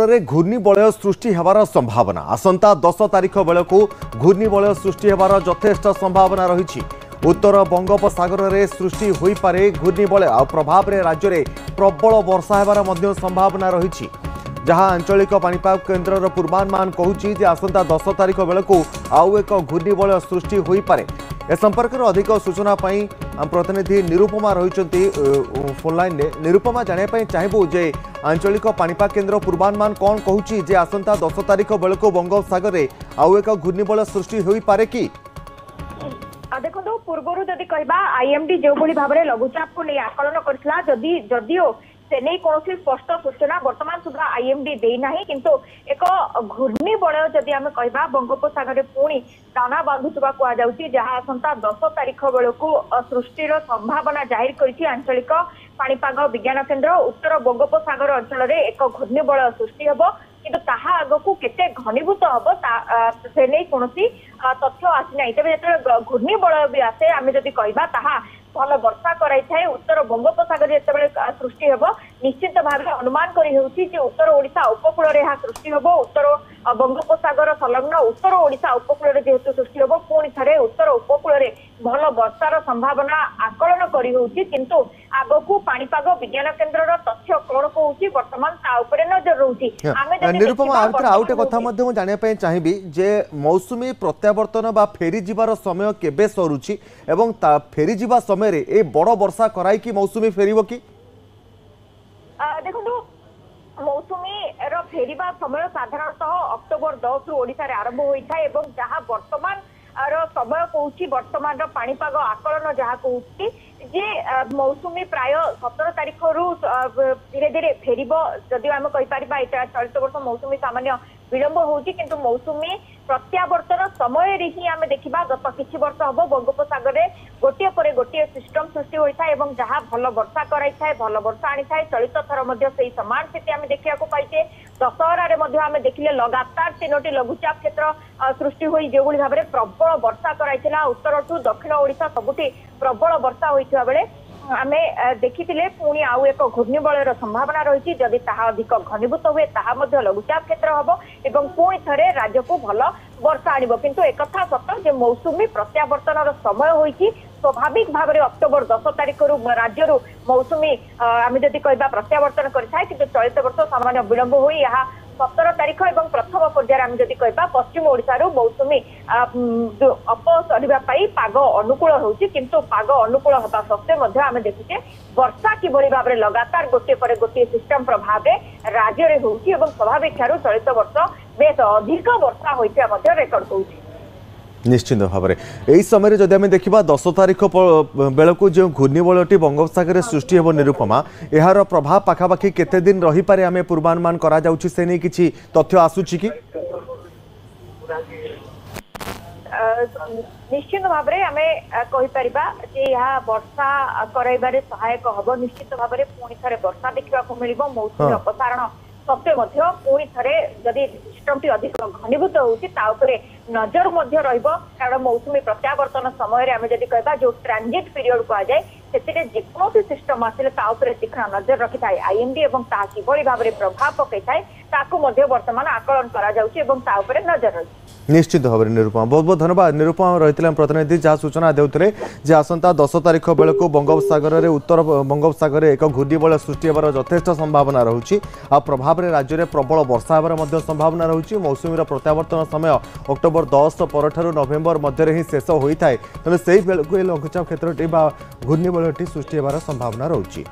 में घूर्णिबलय सृष्टि होवार संभावना आसंता 10 तारिख बेलू घूर्णिबलय सृष्टि होवार यथेष्ट संभावना रही। उत्तर बंगोपसागर में सृष्टि हो पारे घूर्णिबलय आ प्रभाव में राज्य में प्रबल वर्षा होवार संभावना रही। जहां आंचलिक पाणीपाग केन्द्र पूर्वानुमान कहूँ आसंता 10 तारिख बेलू आउ एक घूर्णिबलय सृष्टि हो पारे। ए संपर्क में अधिक सूचना प्रतिनिधि निरुपमा रही फोनलाइन में। निरुपमा जानापी चाहबू जे आंचलिक पाणीपाग केन्द्र पूर्वानुमान कौन कहूँ आसंता 10 तारिख बेलू बंगोपसागर में आउ एक घूर्णिबलय सृष्टि हो पारे कि देखो पूर्व जदि कहबा आईएमडी जो भाव में लघुचाप को नहीं आकलन करथिला जदियो से नहीं कौन स्पष्ट सूचना वर्तमान सुधा आईएमडी देना किंतु एक घूर्णिबलय जदि आम कहबा बंगोपसागर पुणी दाना बांधुवा कहुच्छी जहाँ आसंता 10 तारिख बेलू सृष्टिर संभावना जाहिर करिछि आंचलिक पाणीपाग विज्ञान केन्द्र। उत्तर बंगोपसागर अंचल में एक घूर्णिबलय सृष्टि होब किंतु ताहा आगकू केते घनीभूत हम से नहीं कौन तथ्य आसीना। तेज जो घूर्णिबलय भी आसे आम जदि कहबा ताहा भल वर्षा कराई उत्तर बंगोपसागर जिते सृष्टि होब निश्चित भाव अनुमान करी उत्तर ओडिशा उपकूल में सृष्टि होब। उत्तर बंगोपसागर संलग्न उत्तर ओडिशा उपकूल जेहेतु सृष्टि होब पुणी थे उत्तर उपकूल में भल वर्षार संभावना आकलन करी किंतु आगकू पाणीपाग विज्ञान केन्द्र तथ्य कौन कहूँ वर्तमान नजर रोची। निरुपमा आउटे कथा जानापी चाहिए जे मौसुमी प्रत्यावर्तन बा फेरी जीवार समय केबे सरुची एवं फेरी जीवा समय रे ए बड़ वर्षा कराई कि मौसुमी फेरिबो कि देखो मौसुमी फेरिबा समय साधारणतः अक्टोबर 10 रु ओडिशा रे आरंभ होइथा एवं जहां वर्तमान समय कहूँ वर्तमान पाणीपाग आकलन जहाँ कहूँ जे मौसुमी प्राय 17 तारिख रु धीरे धीरे फेर जदि आम कहीपर यहाँ चलित वर्ष मौसुमी सामान्य विलंब होउची किंतु मौसुमी प्रत्यावर्तन समय ही आम देखा गत किछि वर्ष हम बंगोपसागर में गोटे पर गोटे सिस्टम सृष्टि होता है जहाँ भल वर्षा कराई भल वर्षा आनी था। चलित थर से सामान स्थिति आम देखा पाइचे। दशहरा आम देखिले लगातार 3टी लघुचाप क्षेत्र सृष्टि हो जो भाव में प्रबल वर्षा कराई उत्तर ठू दक्षिण ओडिशा सबुठी प्रबल वर्षा होता बेले आमे देखी पुणी आउ एक घूर्णिबलयर संभावना रही जदि ताहा अधिक घनीभूत हुए ताहा मध्य लघुचाप क्षेत्र हम एवं पुणी थे राज्य को भल वर्षा आनिब। किंतु एक सत जे मौसुमी प्रत्यावर्तन समय होइछि स्वाभाविक भाव में अक्टोबर 10 तारिख रु राज्य मौसुमी आम जदि कहबा प्रत्यावर्तन करिथाय किंतु चलित वर्ष सामान्य विलंब होई यहाँ 17 तारिख एवं प्रथम पर्यायर आम जदि कहबा पश्चिम ओडिशा रु मौसुमी चढ़ाई पाग अनुकूल होउछि किंतु पाग अनुकूल होता सत्वे आम देखुचे वर्षा किभली भाव में लगातार गोटे पर गोटे सिस्टम प्रभाव में राज्य में होउछि एवं स्वाभाविक ठारू चलित वर्ष बेस अधिक वर्षा होइता रेकर्ड होउछि। निश्चित भाव में यही समय जदि आम देखा 10 तारिख बेलू जो घूर्णिबलयटी बंगोपसागर सृष्टि होब निरुपमा यार प्रभाव पाखापाखि केते दिन रही पारे आम पूर्वानुमान करा जाउछि से नहीं किछि तथ्य आसुछि कि निश्चित भाव में आम कहीपर यहाँ वर्षा कराइबारे सहायक हम। निश्चित भाव में पुणी थे वर्षा देखा मिल मौसुमी अपसारण सत्वे पुणी थे जदि सिस्टम टी अधिक घनीभूत होती नजर कारण मौसुमी प्रत्यावर्तन समय आम जदि कहबा जो ट्रांजिट पीरियड कहुए से जेकोसी सिस्टम आसिले तीक्ष्ण नजर रखी था आईएमडी और किभली भाव में प्रभाव पकई था वर्तमान आकलन कर नजर रही। निश्चित भाव में निरुपमा बहुत बहुत धन्यवाद। निरुपमा रही प्रतिनिधि जहाँ सूचना देते आसंता 10 तारिख बेलू बंगोपसागर में उत्तर बंगोपसागर एक घूर्णिबलय सृष्टि होवार यथेष्ट संभावना रही आ प्रभाव में राज्य में प्रबल वर्षा होवार संभावना रही। मौसुमी प्रत्यावर्तन समय अक्टोबर 10 पर नवेम्बर मध्य ही शेष होता है तेणु से बेलू लघुचाप क्षेत्रटी घूर्णिबलयटी सृष्टि होवार संभावना रही।